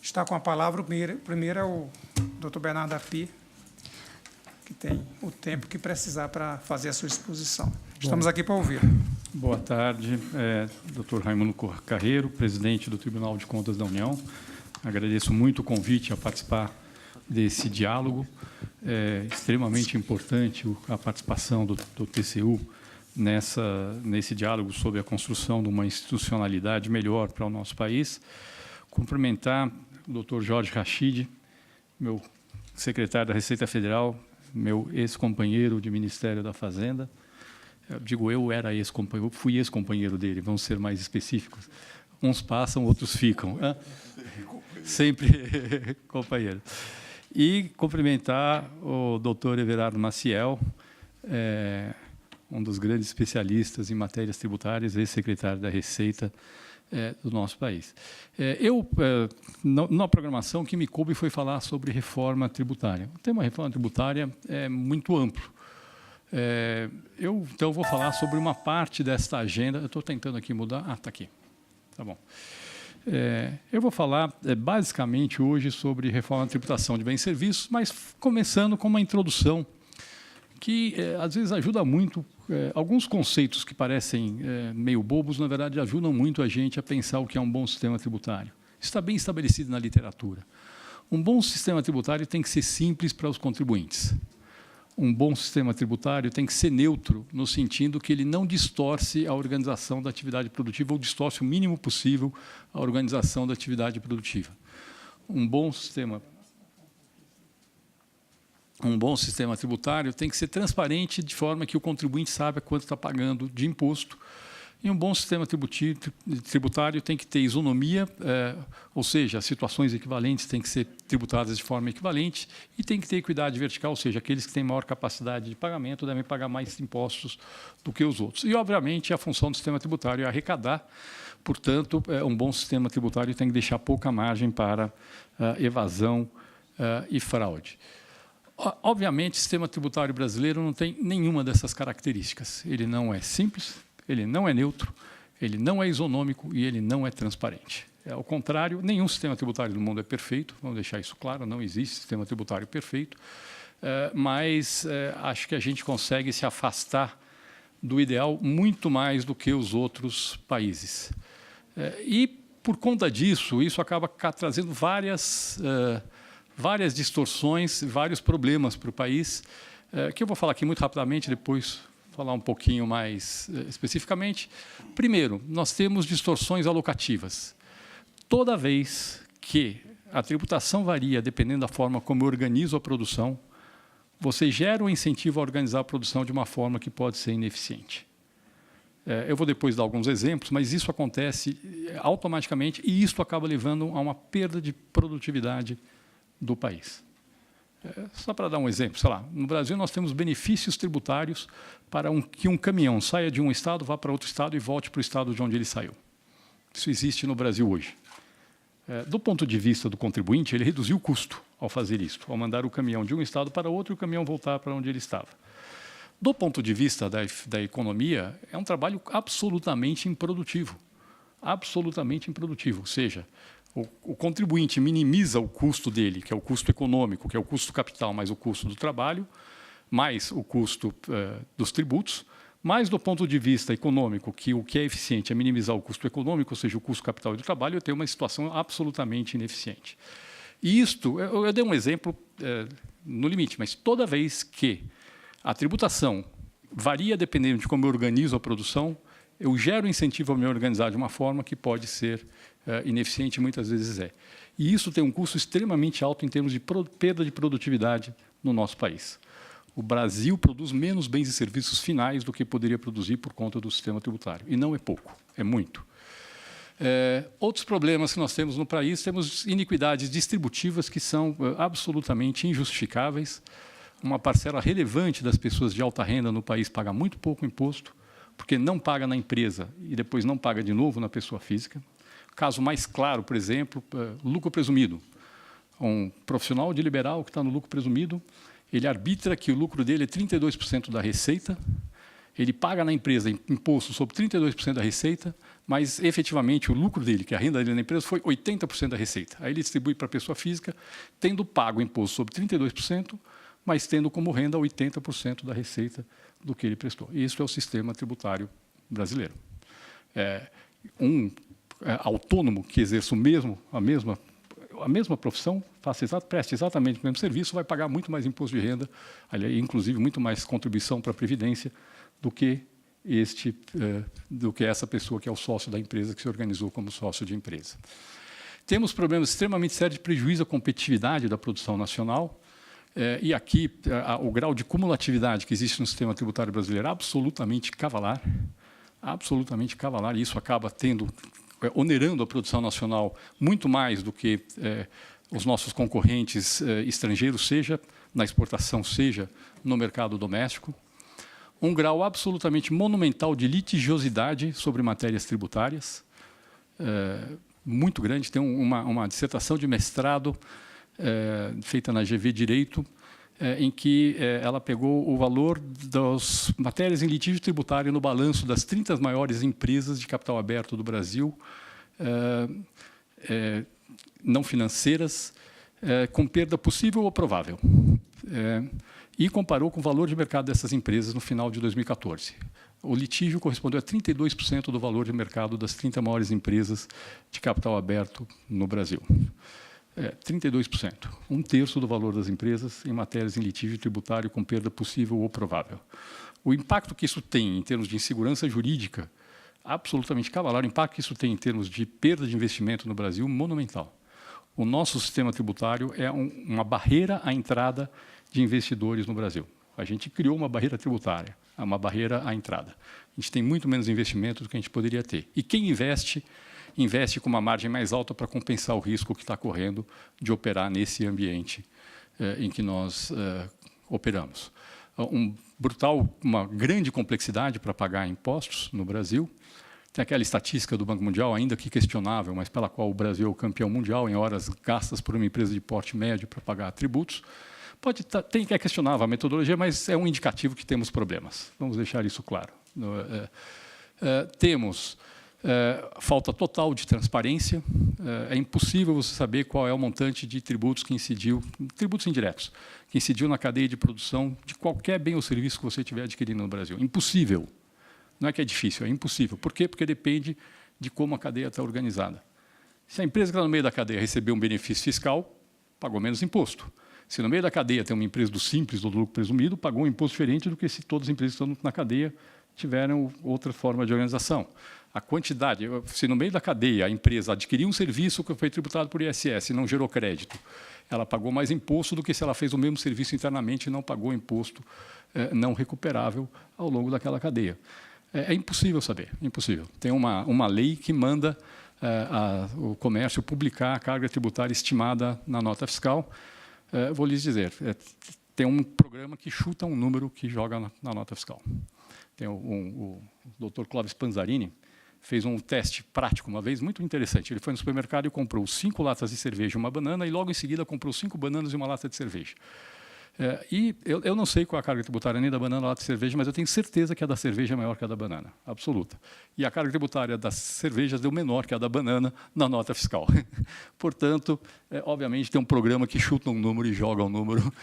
Está com a palavra primeiro é o Dr. Bernardo Api, que tem o tempo que precisar para fazer a sua exposição. Estamos aqui para ouvir. Boa tarde, Dr. Raimundo Carreiro, presidente do Tribunal de Contas da União. Agradeço muito o convite a participar desse diálogo. É extremamente importante a participação do TCU nesse diálogo sobre a construção de uma institucionalidade melhor para o nosso país. Cumprimentar o Dr. Jorge Rachid, meu secretário da Receita Federal, meu ex-companheiro de Ministério da Fazenda. Eu era ex-companheiro, fui ex-companheiro dele, vamos ser mais específicos. Uns passam, outros ficam. Sempre companheiro. E cumprimentar o Dr. Everardo Maciel, um dos grandes especialistas em matérias tributárias, ex-secretário da Receita do nosso país. Na programação, que me coube foi falar sobre reforma tributária. O tema reforma tributária é muito amplo. Então, vou falar sobre uma parte desta agenda. Eu estou tentando aqui mudar. Está aqui. Tá bom. Eu vou falar, basicamente, hoje sobre reforma da tributação de bens e serviços, mas começando com uma introdução que, às vezes, ajuda muito. Alguns conceitos que parecem meio bobos, na verdade, ajudam muito a gente a pensar o que é um bom sistema tributário. Está bem estabelecido na literatura. Um bom sistema tributário tem que ser simples para os contribuintes. Um bom sistema tributário tem que ser neutro, no sentido que ele não distorce a organização da atividade produtiva ou distorce o mínimo possível a organização da atividade produtiva. Um bom sistema tributário tem que ser transparente, de forma que o contribuinte saiba quanto está pagando de imposto. E um bom sistema tributário tem que ter isonomia, ou seja, as situações equivalentes têm que ser tributadas de forma equivalente, e tem que ter equidade vertical, ou seja, aqueles que têm maior capacidade de pagamento devem pagar mais impostos do que os outros. E, obviamente, a função do sistema tributário é arrecadar, portanto, um bom sistema tributário tem que deixar pouca margem para evasão e fraude. Obviamente, o sistema tributário brasileiro não tem nenhuma dessas características. Ele não é simples, ele não é neutro, ele não é isonômico e ele não é transparente. Ao contrário, nenhum sistema tributário do mundo é perfeito, vamos deixar isso claro, não existe sistema tributário perfeito, mas acho que a gente consegue se afastar do ideal muito mais do que os outros países. E, por conta disso, isso acaba trazendo várias distorções, vários problemas para o país, que eu vou falar aqui muito rapidamente, depois falar um pouquinho mais especificamente. Primeiro, nós temos distorções alocativas. Toda vez que a tributação varia dependendo da forma como eu organizo a produção, você gera um incentivo a organizar a produção de uma forma que pode ser ineficiente. Eu vou depois dar alguns exemplos, mas isso acontece automaticamente e isso acaba levando a uma perda de produtividade do país. Só para dar um exemplo, sei lá, no Brasil nós temos benefícios tributários para que um caminhão saia de um estado, vá para outro estado e volte para o estado de onde ele saiu. Isso existe no Brasil hoje. Do ponto de vista do contribuinte, ele reduziu o custo ao fazer isso, ao mandar o caminhão de um estado para outro e o caminhão voltar para onde ele estava. Do ponto de vista da economia, é um trabalho absolutamente improdutivo. Absolutamente improdutivo, ou seja, o contribuinte minimiza o custo dele, que é o custo econômico, que é o custo do capital, mais o custo do trabalho, mais o custo dos tributos, mais do ponto de vista econômico, que o que é eficiente é minimizar o custo econômico, ou seja, o custo do capital e do trabalho, eu tenho uma situação absolutamente ineficiente. E isto, eu dei um exemplo no limite, mas toda vez que a tributação varia dependendo de como eu organizo a produção, eu gero incentivo a me organizar de uma forma que pode ser ineficiente, muitas vezes é. E isso tem um custo extremamente alto em termos de perda de produtividade no nosso país. O Brasil produz menos bens e serviços finais do que poderia produzir por conta do sistema tributário. E não é pouco, é muito. Outros problemas que nós temos no país, temos iniquidades distributivas que são absolutamente injustificáveis. Uma parcela relevante das pessoas de alta renda no país paga muito pouco imposto, porque não paga na empresa e depois não paga de novo na pessoa física. O caso mais claro, por exemplo, lucro presumido. Um profissional de liberal que está no lucro presumido, ele arbitra que o lucro dele é 32% da receita Ele paga na empresa imposto sobre 32% da receita, mas, efetivamente, o lucro dele, que a renda dele na empresa, foi 80% da receita. Aí ele distribui para a pessoa física, tendo pago imposto sobre 32%, mas tendo como renda 80% da receita do que ele prestou. E isso é o sistema tributário brasileiro. Autônomo que exerça a mesma profissão, preste exatamente o mesmo serviço, vai pagar muito mais imposto de renda, inclusive muito mais contribuição para a Previdência, do que essa pessoa que é o sócio da empresa, que se organizou como sócio de empresa. Temos problemas extremamente sérios de prejuízo à competitividade da produção nacional, e aqui o grau de cumulatividade que existe no sistema tributário brasileiro é absolutamente cavalar, e isso acaba onerando a produção nacional muito mais do que os nossos concorrentes estrangeiros, seja na exportação, seja no mercado doméstico. Um grau absolutamente monumental de litigiosidade sobre matérias tributárias, muito grande. Tem uma dissertação de mestrado feita na GV Direito, em que ela pegou o valor das matérias em litígio tributário no balanço das 30 maiores empresas de capital aberto do Brasil, não financeiras, com perda possível ou provável. E comparou com o valor de mercado dessas empresas no final de 2014. O litígio correspondeu a 32% do valor de mercado das 30 maiores empresas de capital aberto no Brasil. 32%, um terço do valor das empresas em matérias em litígio tributário com perda possível ou provável. O impacto que isso tem em termos de insegurança jurídica, absolutamente cavalar. O impacto que isso tem em termos de perda de investimento no Brasil, monumental. O nosso sistema tributário é uma barreira à entrada de investidores no Brasil. A gente criou uma barreira tributária, uma barreira à entrada. A gente tem muito menos investimento do que a gente poderia ter. E quem investe com uma margem mais alta para compensar o risco que está correndo de operar nesse ambiente em que nós operamos. Uma grande complexidade para pagar impostos no Brasil. Tem aquela estatística do Banco Mundial, ainda que questionável, mas pela qual o Brasil é o campeão mundial em horas gastas por uma empresa de porte médio para pagar tributos. Tem que é questionável a metodologia, mas é um indicativo que temos problemas. Vamos deixar isso claro. Temos falta total de transparência. É impossível você saber qual é o montante de tributos que incidiu, tributos indiretos, que incidiu na cadeia de produção de qualquer bem ou serviço que você estiver adquirindo no Brasil. Impossível. Não é que é difícil, é impossível. Por quê? Porque depende de como a cadeia está organizada. Se a empresa que está no meio da cadeia recebeu um benefício fiscal, pagou menos imposto. Se no meio da cadeia tem uma empresa do simples, do lucro presumido, pagou um imposto diferente do que se todas as empresas que estão na cadeia tiveram outra forma de organização. A quantidade, se no meio da cadeia a empresa adquiriu um serviço que foi tributado por ISS e não gerou crédito, ela pagou mais imposto do que se ela fez o mesmo serviço internamente e não pagou imposto não recuperável ao longo daquela cadeia. É impossível saber, impossível. Tem uma lei que manda o comércio publicar a carga tributária estimada na nota fiscal. Vou lhes dizer, tem um programa que chuta um número que joga na nota fiscal. Tem o Dr. Clóvis Panzarini, fez um teste prático uma vez, muito interessante. Ele foi no supermercado e comprou 5 latas de cerveja e uma banana, e logo em seguida comprou 5 bananas e uma lata de cerveja. E eu não sei qual é a carga tributária nem da banana ou lata de cerveja, mas eu tenho certeza que a da cerveja é maior que a da banana, absoluta. E a carga tributária das cervejas deu menor que a da banana na nota fiscal. Portanto, obviamente, tem um programa que chuta um número e joga um número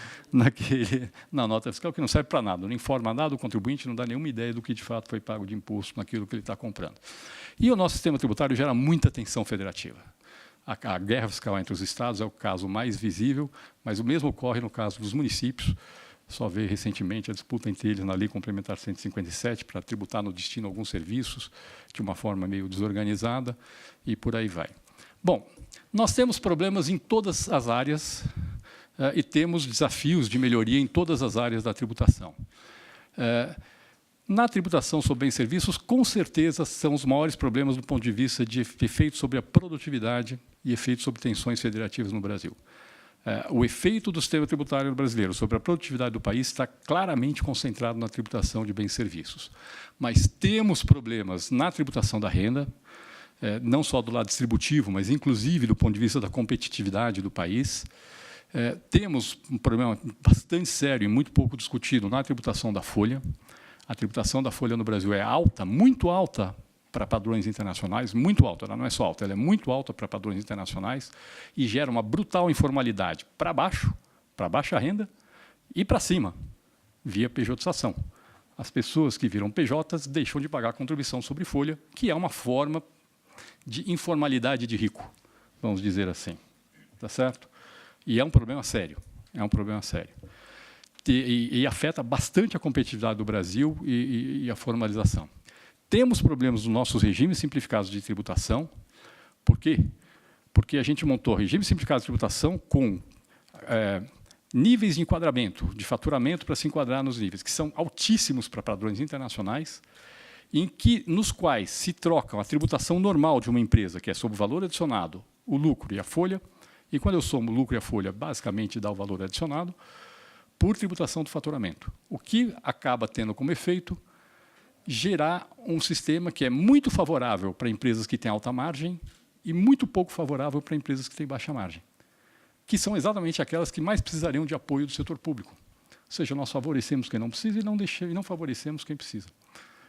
na nota fiscal, que não serve para nada, não informa nada, o contribuinte não dá nenhuma ideia do que, de fato, foi pago de imposto naquilo que ele está comprando. E o nosso sistema tributário gera muita tensão federativa. A guerra fiscal entre os estados é o caso mais visível, mas o mesmo ocorre no caso dos municípios. Só veio recentemente a disputa entre eles na Lei Complementar 157 para tributar no destino alguns serviços de uma forma meio desorganizada e por aí vai. Bom, nós temos problemas em todas as áreas e temos desafios de melhoria em todas as áreas da tributação. Na tributação sobre bens e serviços, com certeza, são os maiores problemas do ponto de vista de efeito sobre a produtividade e efeito sobre tensões federativas no Brasil. O efeito do sistema tributário brasileiro sobre a produtividade do país está claramente concentrado na tributação de bens e serviços. Mas temos problemas na tributação da renda, não só do lado distributivo, mas inclusive do ponto de vista da competitividade do país. Temos um problema bastante sério e muito pouco discutido na tributação da folha. A tributação da folha no Brasil é alta, muito alta para padrões internacionais, muito alta. Ela não é só alta, ela é muito alta para padrões internacionais e gera uma brutal informalidade para baixo, para baixa renda, e para cima, via pejotização. As pessoas que viram PJs deixam de pagar contribuição sobre folha, que é uma forma de informalidade de rico, vamos dizer assim. Tá certo? E é um problema sério. É um problema sério. E afeta bastante a competitividade do Brasil e a formalização. Temos problemas nos nossos regimes simplificados de tributação. Por quê? Porque a gente montou regime simplificado de tributação com níveis de enquadramento, de faturamento para se enquadrar nos níveis, que são altíssimos para padrões internacionais, nos quais se trocam a tributação normal de uma empresa, que é sobre o valor adicionado, o lucro e a folha, e quando eu somo o lucro e a folha, basicamente dá o valor adicionado, por tributação do faturamento. O que acaba tendo como efeito gerar um sistema que é muito favorável para empresas que têm alta margem e muito pouco favorável para empresas que têm baixa margem, que são exatamente aquelas que mais precisariam de apoio do setor público. Ou seja, nós favorecemos quem não precisa e não favorecemos quem precisa.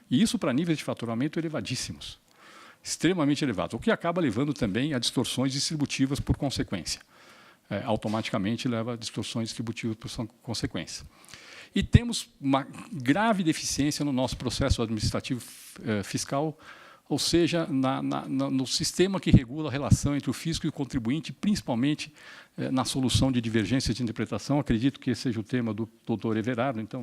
E isso para níveis de faturamento elevadíssimos, extremamente elevados, o que acaba levando também a distorções distributivas por consequência. Automaticamente leva a distorções distributivas por consequência. E temos uma grave deficiência no nosso processo administrativo fiscal, ou seja, no sistema que regula a relação entre o fisco e o contribuinte, principalmente na solução de divergências de interpretação. Acredito que esse seja o tema do doutor Everardo, então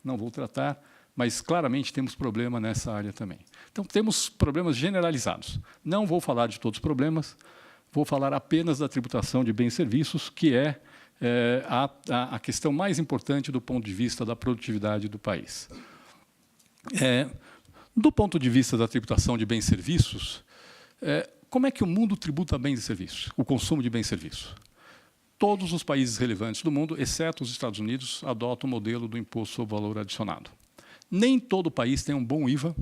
não vou tratar, mas claramente temos problema nessa área também. Então, temos problemas generalizados. Não vou falar de todos os problemas, vou falar apenas da tributação de bens e serviços, que é a questão mais importante do ponto de vista da produtividade do país. Do ponto de vista da tributação de bens e serviços, como é que o mundo tributa bens e serviços, o consumo de bens e serviços? Todos os países relevantes do mundo, exceto os Estados Unidos, adotam o modelo do imposto sobre valor adicionado. Nem todo país tem um bom IVA,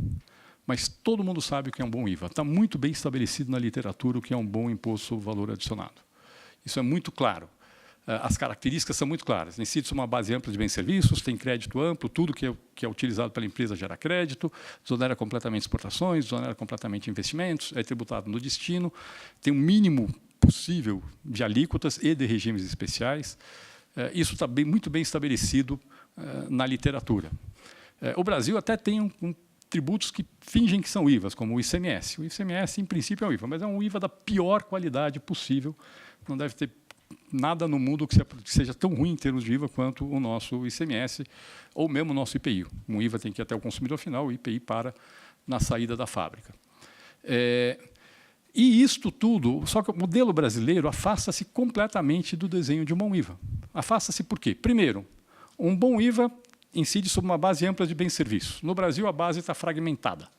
mas todo mundo sabe o que é um bom IVA. Está muito bem estabelecido na literatura o que é um bom imposto sobre valor adicionado. Isso é muito claro. As características são muito claras. Incide uma base ampla de bens e serviços, tem crédito amplo, tudo que é utilizado pela empresa gera crédito, desonera completamente exportações, desonera completamente investimentos, é tributado no destino, tem um mínimo possível de alíquotas e de regimes especiais. Isso está muito bem estabelecido na literatura. O Brasil até tem tributos que fingem que são IVAs, como o ICMS. O ICMS, em princípio, é um IVA, mas é um IVA da pior qualidade possível. Não deve ter nada no mundo que seja tão ruim em termos de IVA quanto o nosso ICMS, ou mesmo o nosso IPI. Um IVA tem que ir até o consumidor final, o IPI para na saída da fábrica. E isto tudo, só que o modelo brasileiro afasta-se completamente do desenho de um bom IVA. Afasta-se por quê? Primeiro, um bom IVA incide sobre uma base ampla de bens e serviços. No Brasil, a base está fragmentada.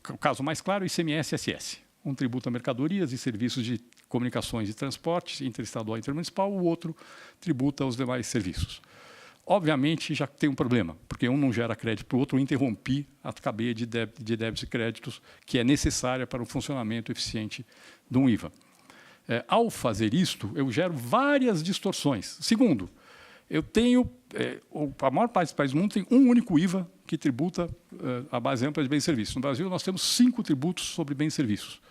O caso mais claro, o ICMS e SS. Um tributa mercadorias e serviços de comunicações e transportes, interestadual e intermunicipal, o outro tributa os demais serviços. Obviamente, já tem um problema, porque um não gera crédito para o outro, eu interrompi a cadeia de débitos e créditos que é necessária para o funcionamento eficiente de um IVA. Ao fazer isto, eu gero várias distorções. Segundo, eu tenho, a maior parte dos países do mundo tem um único IVA que tributa a base ampla de bens e serviços. No Brasil, nós temos 5 tributos sobre bens e serviços.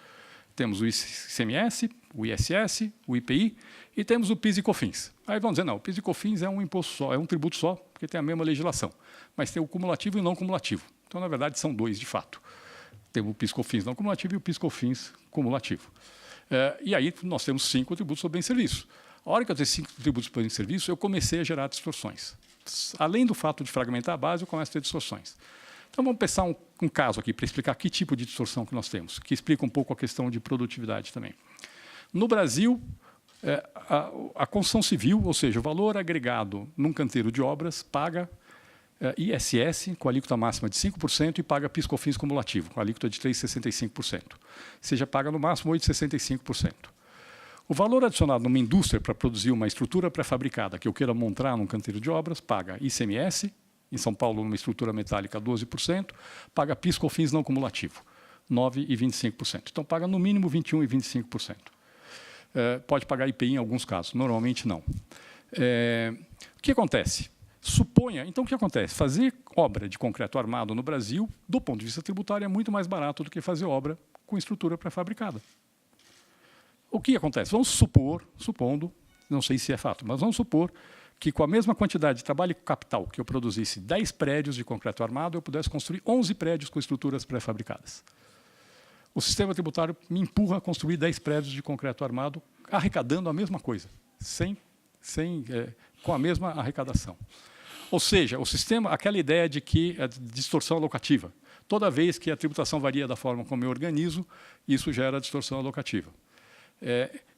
Temos o ICMS, o ISS, o IPI e temos o PIS e COFINS. Aí vão dizer, não, o PIS e COFINS é um imposto só, é um tributo só, porque tem a mesma legislação. Mas tem o cumulativo e o não cumulativo. Então, na verdade, são 2 de fato. Tem o PIS e COFINS não cumulativo e o PIS e COFINS cumulativo. E aí nós temos 5 tributos sobre bens e serviços. A hora que eu tenho 5 tributos sobre bens e serviços, eu comecei a gerar distorções. Além do fato de fragmentar a base, eu começo a ter distorções. Então, vamos pensar um caso aqui para explicar que tipo de distorção que nós temos, que explica um pouco a questão de produtividade também. No Brasil, a construção civil, ou seja, o valor agregado num canteiro de obras, paga ISS, com a alíquota máxima de 5%, e paga PIS/COFINS cumulativo, com a alíquota de 3,65%. Ou seja, paga no máximo 8,65%. O valor adicionado numa indústria para produzir uma estrutura pré-fabricada que eu queira montar num canteiro de obras, paga ICMS, em São Paulo, numa estrutura metálica, 12%, paga PIS/COFINS não cumulativo, 9,25%. Então, paga no mínimo 21% e 25%. Pode pagar IPI em alguns casos, normalmente não. O que acontece? Suponha, então o que acontece? Fazer obra de concreto armado no Brasil, do ponto de vista tributário, é muito mais barato do que fazer obra com estrutura pré-fabricada. O que acontece? Vamos supondo, não sei se é fato, mas vamos supor que com a mesma quantidade de trabalho e capital que eu produzisse 10 prédios de concreto armado, eu pudesse construir 11 prédios com estruturas pré-fabricadas. O sistema tributário me empurra a construir 10 prédios de concreto armado, arrecadando a mesma coisa, com a mesma arrecadação. Ou seja, o sistema, aquela ideia de que a distorção alocativa. Toda vez que a tributação varia da forma como eu organizo, isso gera distorção alocativa.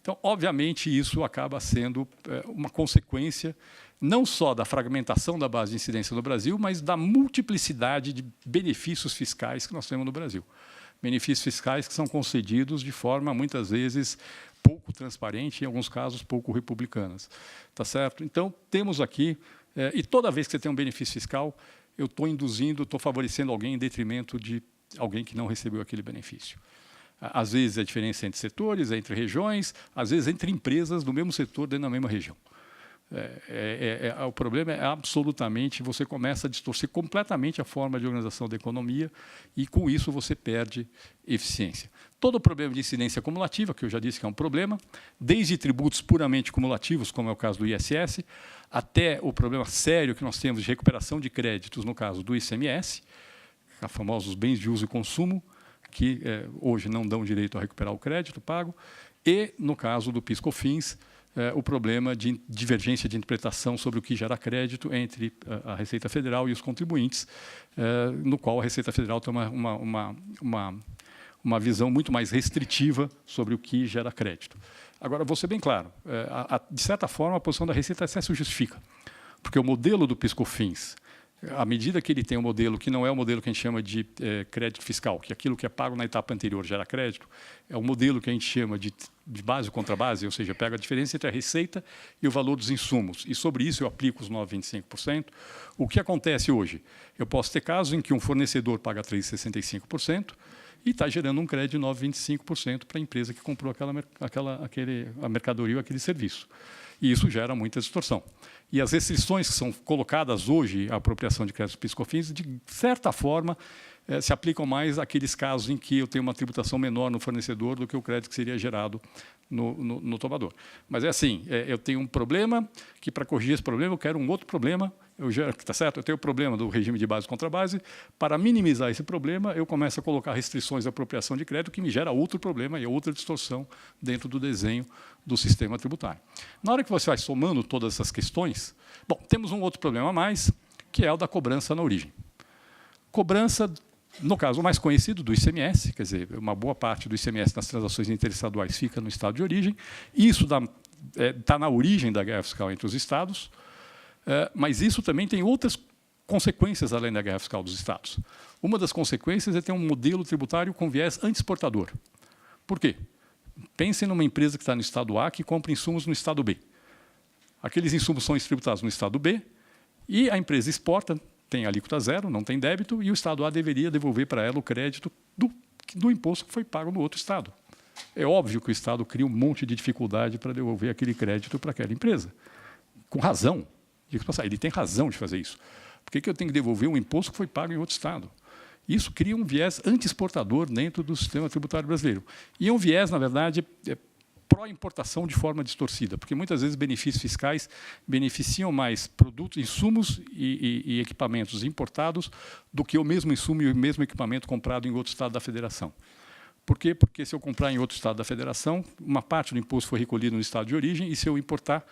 Então, obviamente, isso acaba sendo uma consequência não só da fragmentação da base de incidência no Brasil, mas da multiplicidade de benefícios fiscais que nós temos no Brasil. Benefícios fiscais que são concedidos de forma, muitas vezes, pouco transparente, em alguns casos, pouco republicanas. Tá certo? Então, temos aqui, e toda vez que você tem um benefício fiscal, eu estou favorecendo alguém em detrimento de alguém que não recebeu aquele benefício. Às vezes, a diferença entre setores, entre regiões, às vezes, entre empresas do mesmo setor dentro da mesma região. O problema é absolutamente, você começa a distorcer completamente a forma de organização da economia e, com isso, você perde eficiência. Todo o problema de incidência acumulativa, que eu já disse que é um problema, desde tributos puramente cumulativos, como é o caso do ISS, até o problema sério que nós temos de recuperação de créditos, no caso do ICMS, os famosos bens de uso e consumo, que hoje não dão direito a recuperar o crédito pago, e, no caso do PIS/COFINS, o problema de divergência de interpretação sobre o que gera crédito entre a Receita Federal e os contribuintes, no qual a Receita Federal tem uma visão muito mais restritiva sobre o que gera crédito. Agora, vou ser bem claro, de certa forma, a posição da Receita até se justifica, porque o modelo do PIS/COFINS, à medida que ele tem um modelo que não é o modelo que a gente chama de crédito fiscal, que aquilo que é pago na etapa anterior gera crédito, é o modelo que a gente chama de base contra base, ou seja, pega a diferença entre a receita e o valor dos insumos. E sobre isso eu aplico os 9,25%. O que acontece hoje? Eu posso ter casos em que um fornecedor paga 3,65% e está gerando um crédito de 9,25% para a empresa que comprou a mercadoria ou aquele serviço. E isso gera muita distorção. E as restrições que são colocadas hoje à apropriação de créditos PIS/COFINS, de certa forma, se aplicam mais àqueles casos em que eu tenho uma tributação menor no fornecedor do que o crédito que seria gerado no tomador. Mas é assim, eu tenho um problema que, para corrigir esse problema, eu quero um outro problema. Tá certo? Eu tenho o problema do regime de base contra base. Para minimizar esse problema, eu começo a colocar restrições à apropriação de crédito que me gera outro problema e outra distorção dentro do desenho do sistema tributário. Na hora que você vai somando todas essas questões, bom, temos um outro problema a mais, que é o da cobrança na origem. Cobrança, no caso mais conhecido, do ICMS, quer dizer, uma boa parte do ICMS nas transações interestaduais fica no estado de origem. Isso está na origem da guerra fiscal entre os estados, mas isso também tem outras consequências além da guerra fiscal dos estados. Uma das consequências é ter um modelo tributário com viés anti-exportador. Por quê? Pensem numa empresa que está no estado A que compra insumos no estado B. Aqueles insumos são tributados no estado B e a empresa exporta, tem alíquota zero, não tem débito, e o estado A deveria devolver para ela o crédito do imposto que foi pago no outro estado. É óbvio que o estado cria um monte de dificuldade para devolver aquele crédito para aquela empresa. Com razão. Ele tem razão de fazer isso. Por que eu tenho que devolver um imposto que foi pago em outro estado? Isso cria um viés anti-exportador dentro do sistema tributário brasileiro. E é um viés, na verdade, pró-importação de forma distorcida, porque muitas vezes benefícios fiscais beneficiam mais produtos, insumos e equipamentos importados do que o mesmo insumo e o mesmo equipamento comprado em outro estado da federação. Por quê? Porque se eu comprar em outro estado da federação, uma parte do imposto foi recolhido no estado de origem, e se eu importar,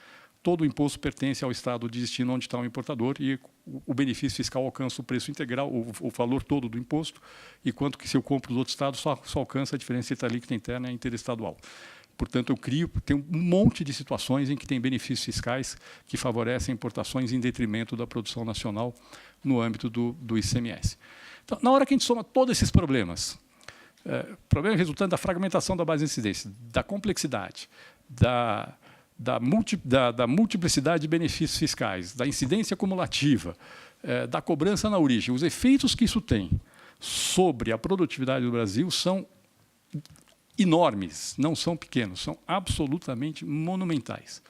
todo o imposto pertence ao estado de destino onde está o importador, e o benefício fiscal alcança o preço integral, o valor todo do imposto, enquanto que se eu compro do outro estado, só alcança a diferença entre a alíquota interna e a interestadual. Portanto, tem um monte de situações em que tem benefícios fiscais que favorecem importações em detrimento da produção nacional no âmbito do ICMS. Então, na hora que a gente soma todos esses problemas, problema resultante da fragmentação da base de incidência, da complexidade, da multiplicidade de benefícios fiscais, da incidência acumulativa, da cobrança na origem, os efeitos que isso tem sobre a produtividade do Brasil são enormes, não são pequenos, são absolutamente monumentais.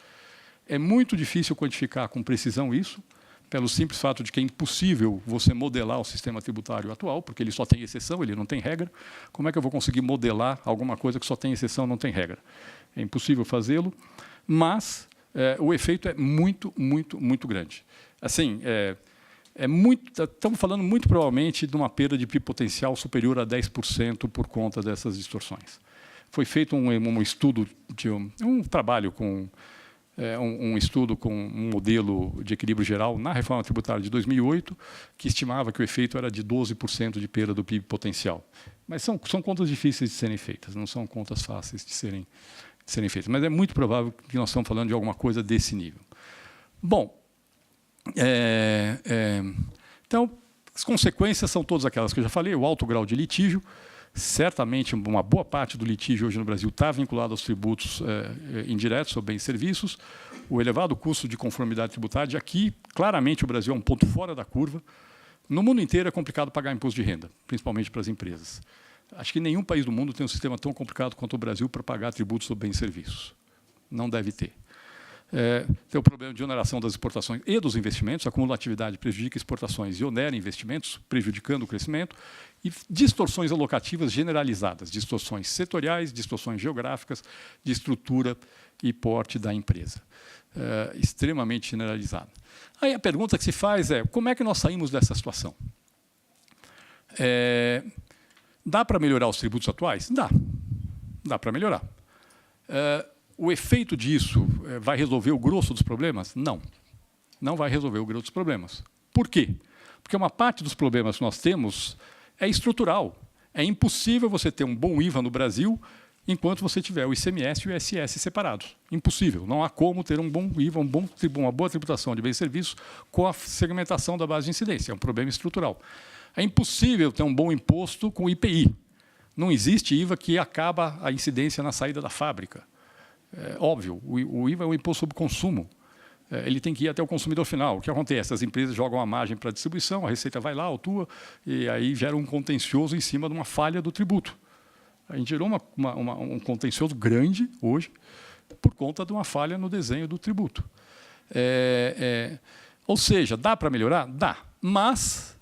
É muito difícil quantificar com precisão isso. pelo simples fato de que é impossível você modelar o sistema tributário atual, porque ele só tem exceção, ele não tem regra. Como é que eu vou conseguir modelar alguma coisa que só tem exceção, não tem regra? É impossível fazê-lo, mas o efeito é muito, muito, muito grande. Assim, estamos falando muito provavelmente de uma perda de PIB potencial superior a 10% por conta dessas distorções. Foi feito um estudo, um trabalho com um estudo com um modelo de equilíbrio geral na reforma tributária de 2008, que estimava que o efeito era de 12% de perda do PIB potencial. Mas são contas difíceis de serem feitas, não são contas fáceis de serem feitas. Mas é muito provável que nós estamos falando de alguma coisa desse nível. Bom, então, as consequências são todas aquelas que eu já falei, o alto grau de litígio. Certamente, uma boa parte do litígio hoje no Brasil está vinculado aos tributos indiretos sobre bens e serviços. O elevado custo de conformidade tributária, aqui, claramente, o Brasil é um ponto fora da curva. No mundo inteiro é complicado pagar imposto de renda, principalmente para as empresas. Acho que nenhum país do mundo tem um sistema tão complicado quanto o Brasil para pagar tributos sobre bens e serviços. Não deve ter. Tem o problema de oneração das exportações e dos investimentos. A acumulatividade prejudica exportações e onera investimentos, prejudicando o crescimento. E distorções alocativas generalizadas, distorções setoriais, distorções geográficas, de estrutura e porte da empresa. Extremamente generalizada. Aí a pergunta que se faz é, como é que nós saímos dessa situação? Dá para melhorar os tributos atuais? Dá. Dá para melhorar. O efeito disso vai resolver o grosso dos problemas? Não. Não vai resolver o grosso dos problemas. Por quê? Porque uma parte dos problemas que nós temos é estrutural. É impossível você ter um bom IVA no Brasil enquanto você tiver o ICMS e o ISS separados. Impossível. Não há como ter um bom IVA, uma boa tributação de bens e serviços com a segmentação da base de incidência. É um problema estrutural. É impossível ter um bom imposto com IPI. Não existe IVA que acaba a incidência na saída da fábrica. Óbvio, o IVA é um imposto sobre consumo. Ele tem que ir até o consumidor final. O que acontece? As empresas jogam a margem para a distribuição, a Receita vai lá, autua, e aí gera um contencioso em cima de uma falha do tributo. A gente gerou um contencioso grande hoje por conta de uma falha no desenho do tributo. Ou seja, dá para melhorar? Dá. Mas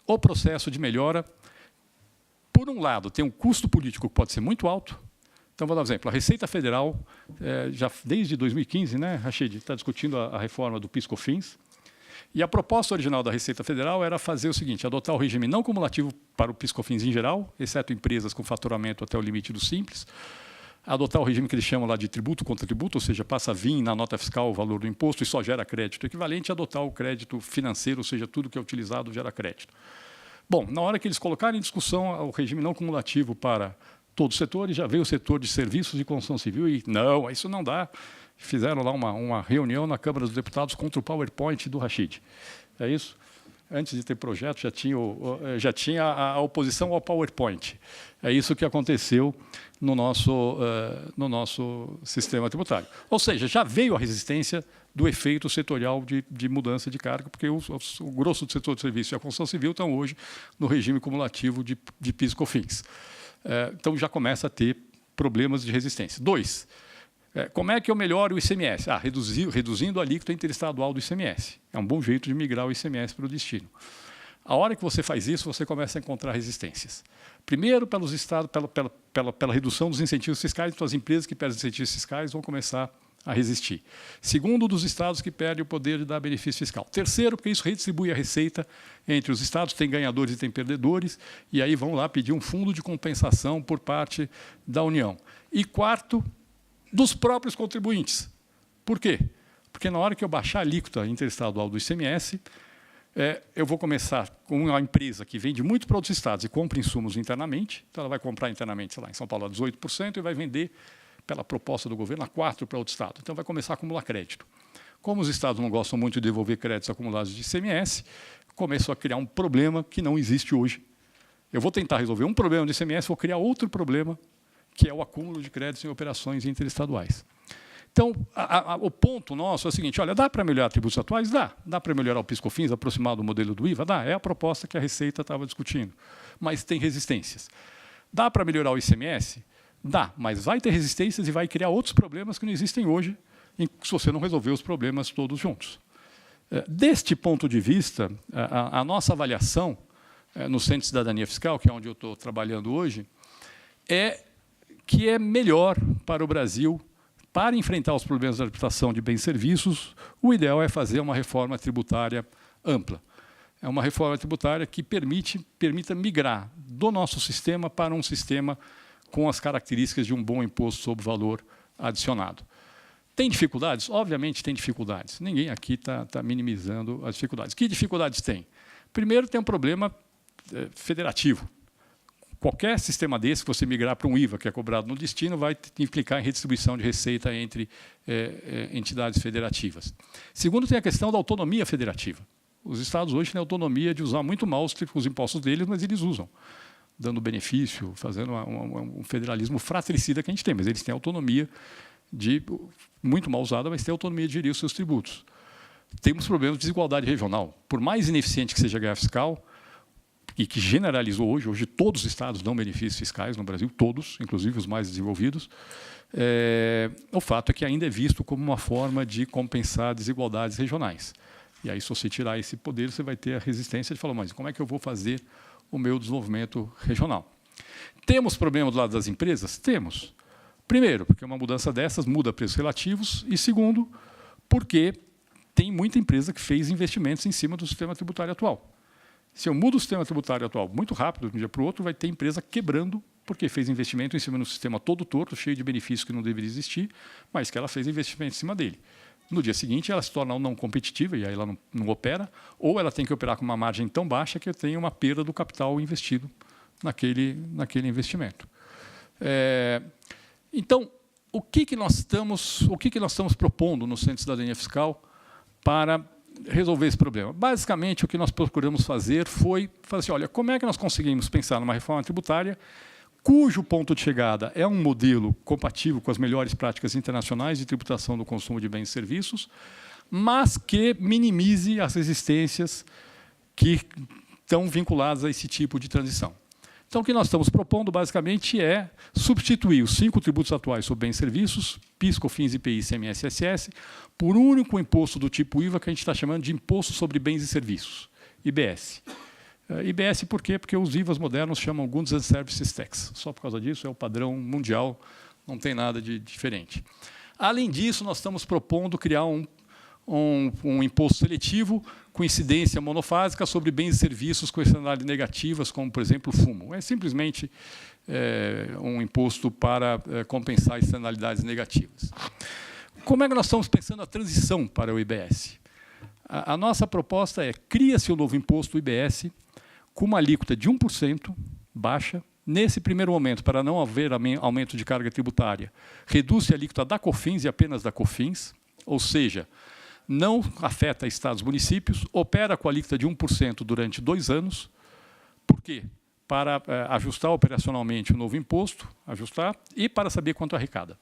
o processo de melhora, por um lado, tem um custo político que pode ser muito alto. Então, vou dar um exemplo. A Receita Federal, já desde 2015, né, Rachid, está discutindo a reforma do PIS/COFINS. E a proposta original da Receita Federal era fazer o seguinte, adotar o regime não cumulativo para o PIS/COFINS em geral, exceto empresas com faturamento até o limite do simples, adotar o regime que eles chamam lá de tributo contra tributo, ou seja, passa a vir na nota fiscal o valor do imposto e só gera crédito equivalente, e adotar o crédito financeiro, ou seja, tudo que é utilizado gera crédito. Bom, na hora que eles colocarem em discussão o regime não cumulativo para todos os setores, já veio o setor de serviços e construção civil e, não, isso não dá. Fizeram lá uma reunião na Câmara dos Deputados contra o PowerPoint do Rachid. É isso? Antes de ter projeto, já tinha a oposição ao PowerPoint. É isso que aconteceu no nosso sistema tributário. Ou seja, já veio a resistência do efeito setorial de mudança de carga, porque o grosso do setor de serviço e a construção civil estão hoje no regime cumulativo de PIS/COFINS. Então, já começa a ter problemas de resistência. 2, como é que eu melhoro o ICMS? Reduzindo a alíquota interestadual do ICMS. É um bom jeito de migrar o ICMS para o destino. A hora que você faz isso, você começa a encontrar resistências. Primeiro, pelos estados, pela redução dos incentivos fiscais, então as empresas que perdem incentivos fiscais vão começar a resistir. Segundo, dos estados que perdem o poder de dar benefício fiscal. Terceiro, porque isso redistribui a receita entre os estados, tem ganhadores e tem perdedores, e aí vão lá pedir um fundo de compensação por parte da União. E quarto, dos próprios contribuintes. Por quê? Porque na hora que eu baixar a alíquota interestadual do ICMS, eu vou começar com uma empresa que vende muito para outros estados e compra insumos internamente, então ela vai comprar internamente, sei lá, em São Paulo a 18% e vai vender pela proposta do governo, a 4% para outro estado. Então, vai começar a acumular crédito. Como os estados não gostam muito de devolver créditos acumulados de ICMS, começou a criar um problema que não existe hoje. Eu vou tentar resolver um problema de ICMS, vou criar outro problema, que é o acúmulo de créditos em operações interestaduais. Então, o ponto nosso é o seguinte, olha, dá para melhorar tributos atuais? Dá. Dá para melhorar o PIS/COFINS, aproximar do modelo do IVA? Dá. É a proposta que a Receita estava discutindo. Mas tem resistências. Dá para melhorar o ICMS? Dá, mas vai ter resistências e vai criar outros problemas que não existem hoje, se você não resolver os problemas todos juntos. Deste ponto de vista, a nossa avaliação no Centro de Cidadania Fiscal, que é onde eu estou trabalhando hoje, é que é melhor para o Brasil, para enfrentar os problemas da tributação de bens e serviços, o ideal é fazer uma reforma tributária ampla. É uma reforma tributária que permita migrar do nosso sistema para um sistema com as características de um bom imposto sobre valor adicionado. Tem dificuldades? Obviamente tem dificuldades. Ninguém aqui está minimizando as dificuldades. Que dificuldades tem? Primeiro, tem um problema federativo. Qualquer sistema desse, que você migrar para um IVA que é cobrado no destino, vai implicar em redistribuição de receita entre entidades federativas. Segundo, tem a questão da autonomia federativa. Os estados hoje têm a autonomia de usar muito mal os impostos deles, mas eles usam, dando benefício, fazendo um federalismo fratricida que a gente tem, mas eles têm autonomia muito mal usada, mas têm autonomia de gerir os seus tributos. Temos problemas de desigualdade regional. Por mais ineficiente que seja a guerra fiscal, e que generalizou hoje todos os estados dão benefícios fiscais no Brasil, todos, inclusive os mais desenvolvidos, o fato é que ainda é visto como uma forma de compensar desigualdades regionais. E aí, se você tirar esse poder, você vai ter a resistência de falar, mas como é que eu vou fazer o meu desenvolvimento regional? Temos problema do lado das empresas? Temos. Primeiro, porque uma mudança dessas muda preços relativos, e segundo, porque tem muita empresa que fez investimentos em cima do sistema tributário atual. Se eu mudo o sistema tributário atual muito rápido, de um dia para o outro, vai ter empresa quebrando, porque fez investimento em cima de um sistema todo torto, cheio de benefícios que não deveria existir, mas que ela fez investimento em cima dele. No dia seguinte, ela se torna não competitiva, e aí ela não opera, ou ela tem que operar com uma margem tão baixa que eu tenho uma perda do capital investido naquele investimento. Então, o que nós estamos propondo no Centro de Cidadania Fiscal para resolver esse problema? Basicamente, o que nós procuramos fazer foi falar assim, olha, como é que nós conseguimos pensar numa reforma tributária cujo ponto de chegada é um modelo compatível com as melhores práticas internacionais de tributação do consumo de bens e serviços, mas que minimize as resistências que estão vinculadas a esse tipo de transição. Então, o que nós estamos propondo, basicamente, é substituir os 5 tributos atuais sobre bens e serviços, PIS, COFINS, IPI, ICMS e ISS, por um único imposto do tipo IVA, que a gente está chamando de Imposto sobre Bens e Serviços, IBS. IBS por quê? Porque os IVAs modernos chamam Goods and Services Tax. Só por causa disso, é o padrão mundial, não tem nada de diferente. Além disso, nós estamos propondo criar um imposto seletivo com incidência monofásica sobre bens e serviços com externalidades negativas, como, por exemplo, o fumo. É simplesmente um imposto para compensar externalidades negativas. Como é que nós estamos pensando a transição para o IBS? A nossa proposta é, cria-se um novo imposto, o IBS, com uma alíquota de 1%, baixa. Nesse primeiro momento, para não haver aumento de carga tributária, reduz-se a alíquota da COFINS e apenas da COFINS, ou seja, não afeta estados e municípios, opera com a alíquota de 1% durante 2 anos. Por quê? Para ajustar operacionalmente o novo imposto, e para saber quanto arrecada.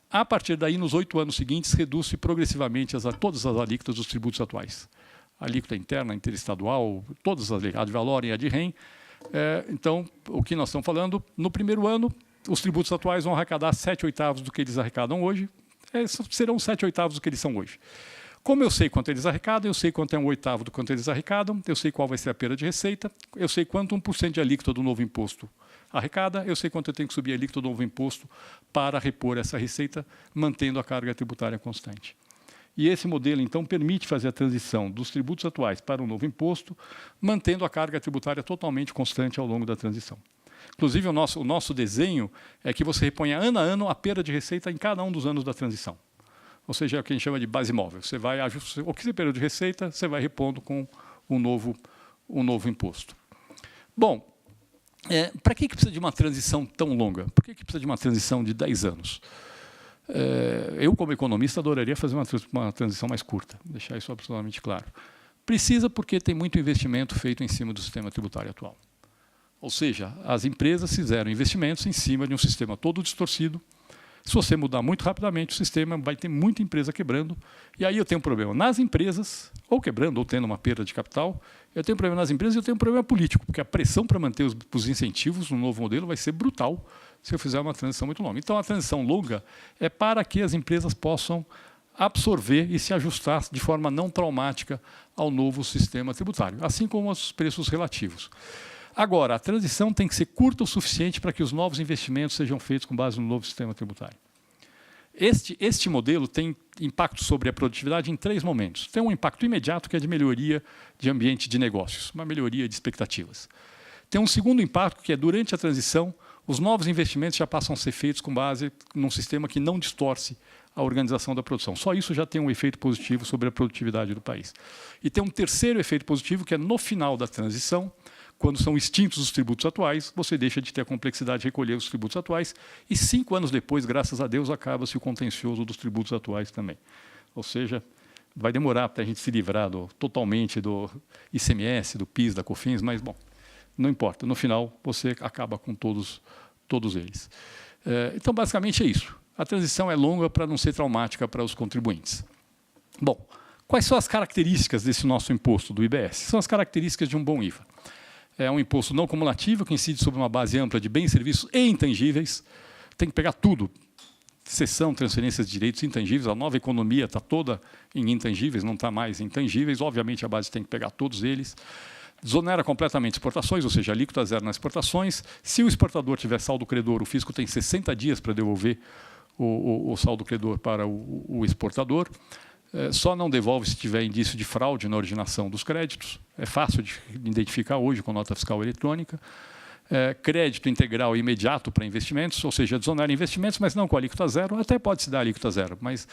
A partir daí, nos 8 anos seguintes, reduz-se progressivamente todas as alíquotas dos tributos atuais. A alíquota interna, interestadual, todas as ad valorem e ad rem. Então, o que nós estamos falando, no primeiro ano, os tributos atuais vão arrecadar 7/8 do que eles arrecadam hoje, serão 7/8 do que eles são hoje. Como eu sei quanto eles arrecadam, eu sei quanto é 1/8 do quanto eles arrecadam, eu sei qual vai ser a perda de receita, eu sei quanto 1% de alíquota do novo imposto arrecada, eu sei quanto eu tenho que subir a alíquota do novo imposto para repor essa receita, mantendo a carga tributária constante. E esse modelo, então, permite fazer a transição dos tributos atuais para um novo imposto, mantendo a carga tributária totalmente constante ao longo da transição. Inclusive, o nosso desenho é que você reponha ano a ano a perda de receita em cada um dos anos da transição. Ou seja, é o que a gente chama de base móvel. Você vai ajustar o que você perdeu de receita, você vai repondo com um novo imposto. Bom, para que precisa de uma transição tão longa? Por que precisa de uma transição de 10 anos? Eu, como economista, adoraria fazer uma transição mais curta, deixar isso absolutamente claro. Precisa porque tem muito investimento feito em cima do sistema tributário atual. Ou seja, as empresas fizeram investimentos em cima de um sistema todo distorcido. Se você mudar muito rapidamente o sistema, vai ter muita empresa quebrando. E aí eu tenho um problema nas empresas, ou quebrando, ou tendo uma perda de capital. Eu tenho um problema nas empresas e eu tenho um problema político, porque a pressão para manter os incentivos no novo modelo vai ser brutal se eu fizer uma transição muito longa. Então, a transição longa é para que as empresas possam absorver e se ajustar de forma não traumática ao novo sistema tributário, assim como os preços relativos. Agora, a transição tem que ser curta o suficiente para que os novos investimentos sejam feitos com base no novo sistema tributário. Este modelo tem impacto sobre a produtividade em 3 momentos. Tem um impacto imediato, que é de melhoria de ambiente de negócios, uma melhoria de expectativas. Tem um segundo impacto, que é durante a transição, os novos investimentos já passam a ser feitos com base num sistema que não distorce a organização da produção. Só isso já tem um efeito positivo sobre a produtividade do país. E tem um terceiro efeito positivo, que é no final da transição, quando são extintos os tributos atuais, você deixa de ter a complexidade de recolher os tributos atuais, e 5 anos depois, graças a Deus, acaba-se o contencioso dos tributos atuais também. Ou seja, vai demorar para a gente se livrar totalmente do ICMS, do PIS, da COFINS, mas, bom, não importa. No final, você acaba com todos eles. Então, basicamente, é isso. A transição é longa para não ser traumática para os contribuintes. Bom, quais são as características desse nosso imposto, do IBS? São as características de um bom IVA. É um imposto não cumulativo, que incide sobre uma base ampla de bens, serviços e intangíveis. Tem que pegar tudo. Cessão, transferências de direitos intangíveis. A nova economia está toda em intangíveis, não está mais em intangíveis. Obviamente, a base tem que pegar todos eles. Desonera completamente exportações, ou seja, alíquota zero nas exportações. Se o exportador tiver saldo credor, o fisco tem 60 dias para devolver o saldo credor para o exportador. Só não devolve se tiver indício de fraude na originação dos créditos. É fácil de identificar hoje com nota fiscal eletrônica. Crédito integral e imediato para investimentos, ou seja, desonera investimentos, mas não com alíquota zero. Até pode se dar alíquota zero, mas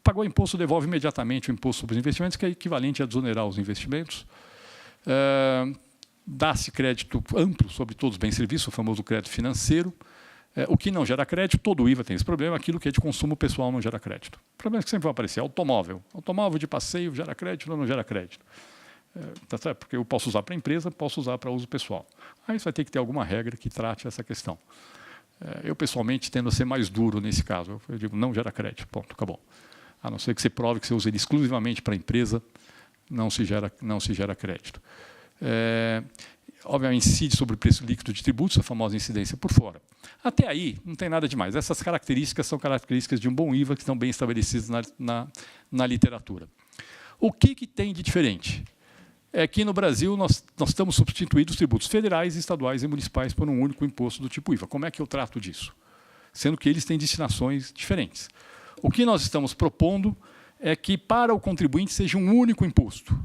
pagou imposto, devolve imediatamente o imposto sobre os investimentos, que é equivalente a desonerar os investimentos. Dá-se crédito amplo sobre todos os bens e serviços, o famoso crédito financeiro. O que não gera crédito, todo o IVA tem esse problema, aquilo que é de consumo pessoal não gera crédito. Problemas que sempre vão aparecer: automóvel. Automóvel de passeio gera crédito ou não gera crédito? Tá certo? Porque eu posso usar para a empresa, posso usar para uso pessoal. Aí você vai ter que ter alguma regra que trate essa questão. Eu, pessoalmente, tendo a ser mais duro nesse caso. Eu digo, não gera crédito, ponto, acabou. A não ser que você prove que você usa ele exclusivamente para a empresa, não se gera crédito. Obviamente, incide sobre o preço líquido de tributos, a famosa incidência por fora. Até aí, não tem nada demais. Essas características são características de um bom IVA que estão bem estabelecidas na literatura. O que tem de diferente? É que no Brasil nós estamos substituindo os tributos federais, estaduais e municipais por um único imposto do tipo IVA. Como é que eu trato disso? Sendo que eles têm destinações diferentes. O que nós estamos propondo é que para o contribuinte seja um único imposto.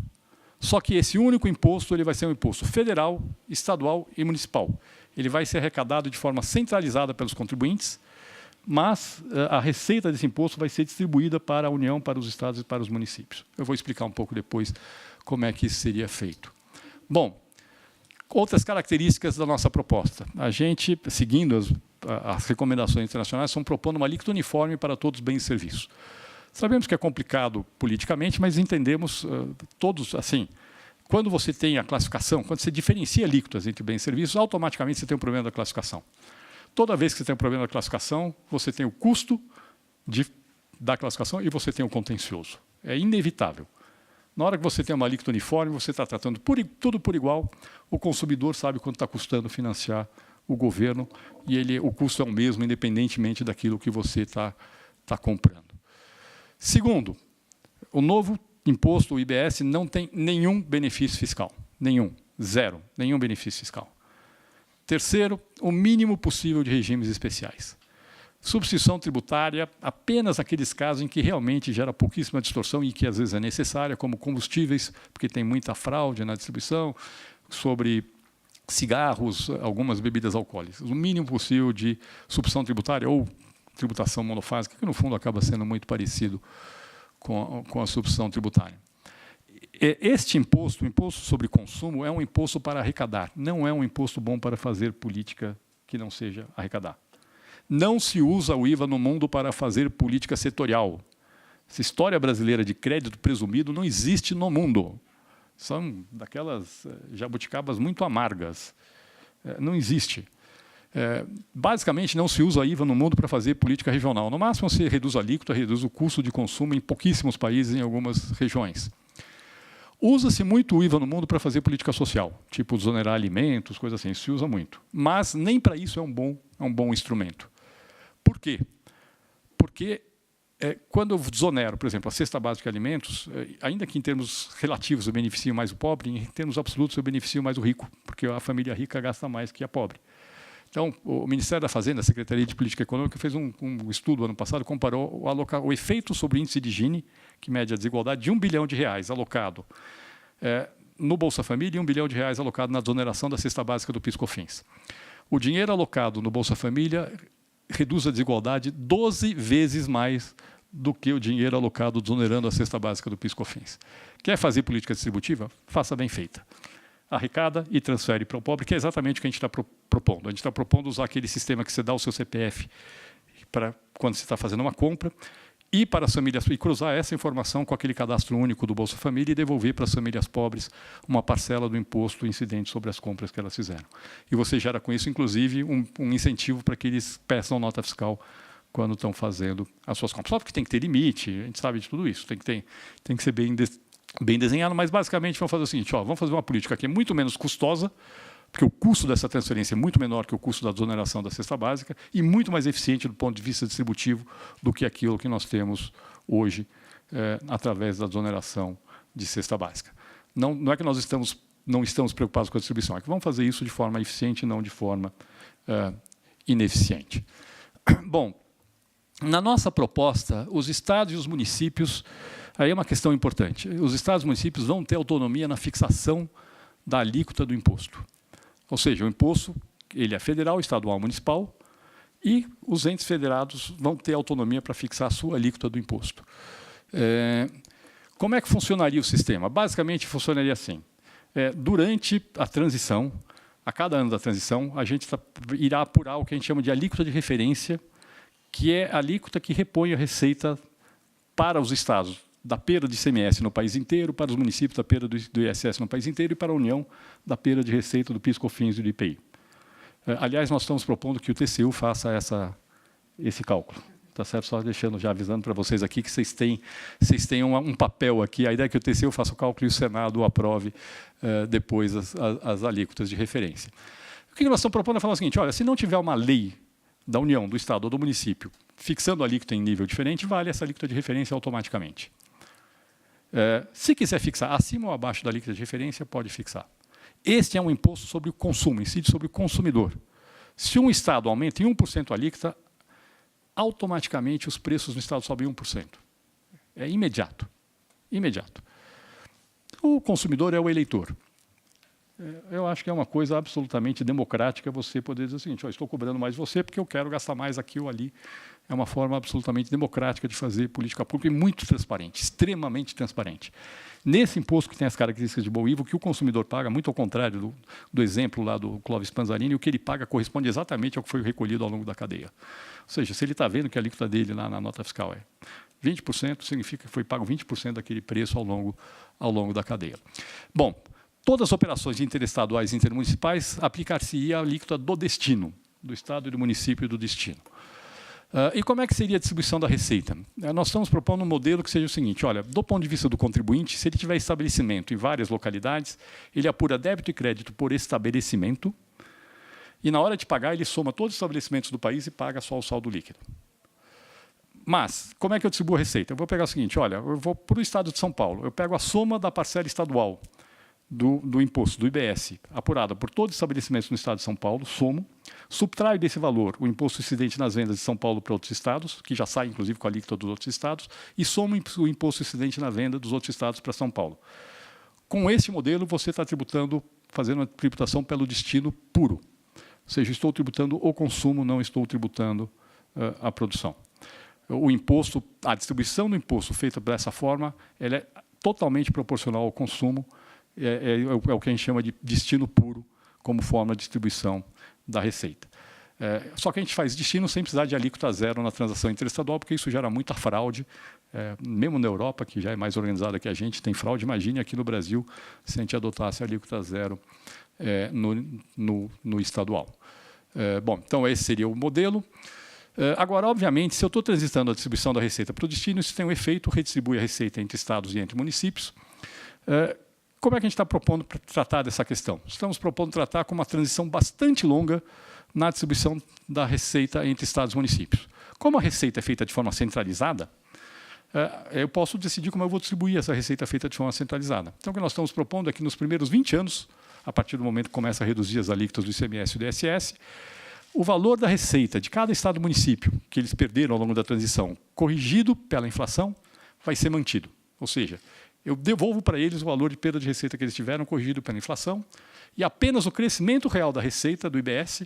Só que esse único imposto ele vai ser um imposto federal, estadual e municipal. Ele vai ser arrecadado de forma centralizada pelos contribuintes, mas a receita desse imposto vai ser distribuída para a União, para os estados e para os municípios. Eu vou explicar um pouco depois como é que isso seria feito. Bom, outras características da nossa proposta. A gente, seguindo as recomendações internacionais, estamos propondo uma alíquota uniforme para todos os bens e serviços. Sabemos que é complicado politicamente, mas entendemos todos assim. Quando você tem a classificação, quando você diferencia alíquotas entre bens e serviços, automaticamente você tem um problema da classificação. Toda vez que você tem um problema da classificação, você tem o custo da classificação e você tem o contencioso. É inevitável. Na hora que você tem uma alíquota uniforme, você está tratando tudo por igual, o consumidor sabe quanto está custando financiar o governo e o custo é o mesmo, independentemente daquilo que você está comprando. Segundo, o novo imposto, o IBS, não tem nenhum benefício fiscal. Nenhum. Zero. Nenhum benefício fiscal. Terceiro, o mínimo possível de regimes especiais. Substituição tributária apenas naqueles casos em que realmente gera pouquíssima distorção e que às vezes é necessária, como combustíveis, porque tem muita fraude na distribuição, sobre cigarros, algumas bebidas alcoólicas. O mínimo possível de substituição tributária ou tributação monofásica, que no fundo acaba sendo muito parecido com a substituição tributária. Este imposto, o imposto sobre consumo, é um imposto para arrecadar, não é um imposto bom para fazer política que não seja arrecadar. Não se usa o IVA no mundo para fazer política setorial. Essa história brasileira de crédito presumido não existe no mundo. São daquelas jabuticabas muito amargas. Não existe. Basicamente, não se usa a IVA no mundo para fazer política regional. No máximo, você reduz a alíquota, reduz o custo de consumo em pouquíssimos países, em algumas regiões. Usa-se muito o IVA no mundo para fazer política social, tipo desonerar alimentos, coisas assim, se usa muito. Mas nem para isso é um bom instrumento. Por quê? Porque quando eu desonero, por exemplo, a cesta básica de alimentos, ainda que em termos relativos eu beneficio mais o pobre, em termos absolutos eu beneficio mais o rico, porque a família rica gasta mais que a pobre. Então, o Ministério da Fazenda, a Secretaria de Política Econômica, fez um estudo ano passado, comparou o efeito sobre o índice de Gini, que mede a desigualdade, de R$1 bilhão alocado no Bolsa Família e R$1 bilhão alocado na desoneração da cesta básica do PIS/COFINS. O dinheiro alocado no Bolsa Família reduz a desigualdade 12 vezes mais do que o dinheiro alocado desonerando a cesta básica do PIS/COFINS. Quer fazer política distributiva? Faça bem feita. Arrecada e transfere para o pobre, que é exatamente o que a gente está propondo. A gente está propondo usar aquele sistema que você dá o seu CPF para quando você está fazendo uma compra e para as famílias, e cruzar essa informação com aquele cadastro único do Bolsa Família e devolver para as famílias pobres uma parcela do imposto incidente sobre as compras que elas fizeram. E você gera com isso, inclusive, um incentivo para que eles peçam nota fiscal quando estão fazendo as suas compras. Só que tem que ter limite, a gente sabe de tudo isso, tem que ser bem desenhado, mas basicamente vamos fazer o seguinte, vamos fazer uma política que é muito menos custosa, porque o custo dessa transferência é muito menor que o custo da desoneração da cesta básica e muito mais eficiente do ponto de vista distributivo do que aquilo que nós temos hoje através da desoneração de cesta básica. Não é que nós não estamos preocupados com a distribuição, é que vamos fazer isso de forma eficiente e não de forma ineficiente. Bom, na nossa proposta, os estados e os municípios, aí é uma questão importante, os estados e municípios vão ter autonomia na fixação da alíquota do imposto. Ou seja, o imposto ele é federal, estadual, municipal, e os entes federados vão ter autonomia para fixar a sua alíquota do imposto. Como é que funcionaria o sistema? Basicamente, funcionaria assim. Durante a transição, a cada ano da transição, a gente irá apurar o que a gente chama de alíquota de referência, que é a alíquota que repõe a receita para os estados, da perda de ICMS no país inteiro, para os municípios da perda do ISS no país inteiro e para a União da perda de receita do PIS/COFINS e do IPI. Aliás, nós estamos propondo que o TCU faça esse cálculo. Tá certo? Só deixando, já avisando para vocês aqui que vocês têm um papel aqui. A ideia é que o TCU faça o cálculo e o Senado aprove depois as alíquotas de referência. O que nós estamos propondo é falar o seguinte, olha, se não tiver uma lei da União, do Estado ou do município fixando a alíquota em nível diferente, vale essa alíquota de referência automaticamente. Se quiser fixar acima ou abaixo da alíquota de referência, pode fixar. Este é um imposto sobre o consumo, incide sobre o consumidor. Se um Estado aumenta em 1% a alíquota, automaticamente os preços no Estado sobem 1%. É imediato. Imediato. O consumidor é o eleitor. Eu acho que é uma coisa absolutamente democrática você poder dizer o seguinte, estou cobrando mais você porque eu quero gastar mais aqui ou ali. É uma forma absolutamente democrática de fazer política pública e muito transparente, extremamente transparente. Nesse imposto que tem as características de bom IVA, o que o consumidor paga, muito ao contrário do exemplo lá do Clóvis Panzarini, o que ele paga corresponde exatamente ao que foi recolhido ao longo da cadeia. Ou seja, se ele está vendo que a alíquota dele lá na nota fiscal é 20%, significa que foi pago 20% daquele preço ao longo da cadeia. Bom, todas as operações interestaduais e intermunicipais aplicar-se-ia a alíquota do destino, do Estado e do município do destino. E como é que seria a distribuição da receita? Nós estamos propondo um modelo que seja o seguinte, olha, do ponto de vista do contribuinte, se ele tiver estabelecimento em várias localidades, ele apura débito e crédito por estabelecimento, e na hora de pagar, ele soma todos os estabelecimentos do país e paga só o saldo líquido. Mas, como é que eu distribuo a receita? Eu vou pegar o seguinte, olha, eu vou para o Estado de São Paulo, eu pego a soma da parcela estadual do imposto, do IBS, apurada por todos os estabelecimentos no Estado de São Paulo, somo, subtraio desse valor o imposto incidente nas vendas de São Paulo para outros estados, que já sai, inclusive, com a alíquota dos outros estados, e somo o imposto incidente na venda dos outros estados para São Paulo. Com esse modelo, você está fazendo uma tributação pelo destino puro. Ou seja, estou tributando o consumo, não estou tributando a produção. O imposto, a distribuição do imposto feita dessa forma, ela é totalmente proporcional ao consumo, é o que a gente chama de destino puro como forma de distribuição da receita. Só que a gente faz destino sem precisar de alíquota zero na transação interestadual, porque isso gera muita fraude. Mesmo na Europa, que já é mais organizada que a gente, tem fraude. Imagine aqui no Brasil, se a gente adotasse a alíquota zero no estadual. Bom, então esse seria o modelo. Agora, obviamente, se eu estou transitando a distribuição da receita para o destino, isso tem um efeito, redistribui a receita entre estados e entre municípios. Como é que a gente está propondo para tratar dessa questão? Estamos propondo tratar com uma transição bastante longa na distribuição da receita entre estados e municípios. Como a receita é feita de forma centralizada, eu posso decidir como eu vou distribuir essa receita feita de forma centralizada. Então, o que nós estamos propondo é que nos primeiros 20 anos, a partir do momento que começa a reduzir as alíquotas do ICMS e do ISS, o valor da receita de cada estado e município que eles perderam ao longo da transição, corrigido pela inflação, vai ser mantido. Ou seja, eu devolvo para eles o valor de perda de receita que eles tiveram, corrigido pela inflação, e apenas o crescimento real da receita do IBS,